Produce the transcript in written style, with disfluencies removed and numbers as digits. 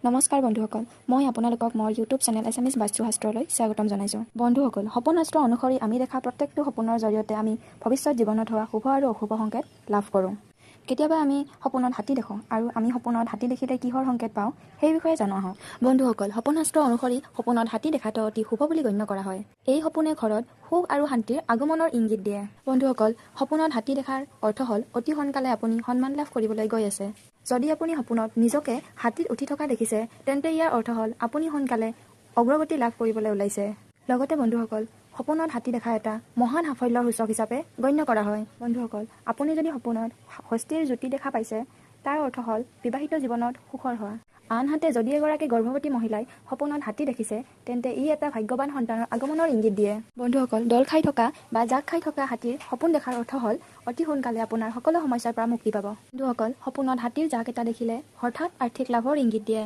নমস্কাৰ বন্ধুসকল, মই আপোনালোকক মোৰ ইউটিউব চেনেল এছামিজ vastushastra-লৈ স্বাগতম জনাইছোঁ। বন্ধুসকল, সপোনশাস্ত্ৰ অনুসৰি আমি দেখা প্ৰত্যেকটো সপোনৰ জৰিয়তে আমি ভৱিষ্যত জীৱনত হোৱা শুভ আৰু অশুভ সংকেত লাভ কৰোঁ। কেতিয়াবা আমি সপোনত হাতী দেখোঁ আৰু আমি সপোনত হাতী দেখিলে কিহৰ সংকেত পাওঁ সেই বিষয়ে জনোৱা হওঁ। বন্ধুসকল, সপোনশাস্ত্ৰ অনুসৰি সপোনত হাতী দেখাটো অতি শুভ বুলি গণ্য কৰা হয়। এই সপোনে ঘৰত সুখ আৰু শান্তিৰ আগমনৰ ইংগিত দিয়ে। বন্ধুসকল, সপোনত হাতী দেখাৰ অৰ্থ হ'ল অতি সোনকালে আপুনি সন্মান লাভ কৰিবলৈ গৈ আছে। যদি আপুনি সপোনত নিজকে হাতীত উঠি থকা দেখিছে, তেন্তে ইয়াৰ অৰ্থ হ'ল আপুনি সোনকালে অগ্ৰগতি লাভ কৰিবলৈ ওলাইছে। লগতে বন্ধুসকল, সপোনত হাতী দেখা এটা মহান সাফল্যৰ সূচক হিচাপে গণ্য কৰা হয়। বন্ধুসকল, আপুনি যদি সপোনত হস্তীৰ জ্যোতি দেখা পাইছে, তাৰ অৰ্থ হ'ল বিবাহিত জীৱনত সুখৰ হোৱা। আনহাতে যদি এগৰাকী গৰ্ভৱতী মহিলাই সপোনত হাতী দেখিছে, তেন্তে ই এটা ভাগ্যৱান সন্তানৰ আগমনৰ ইংগিত দিয়ে। বন্ধুসকল, দল খাই থকা বা জাক খাই থকা হাতীৰ সপোন দেখাৰ অৰ্থ হ'ল অতি সোনকালে আপোনাৰ সকলো সমস্যাৰ পৰা মুক্তি পাব। বন্ধুসকল, সপোনত হাতীৰ জাক এটা দেখিলে হঠাৎ আৰ্থিক লাভৰ ইংগিত দিয়ে।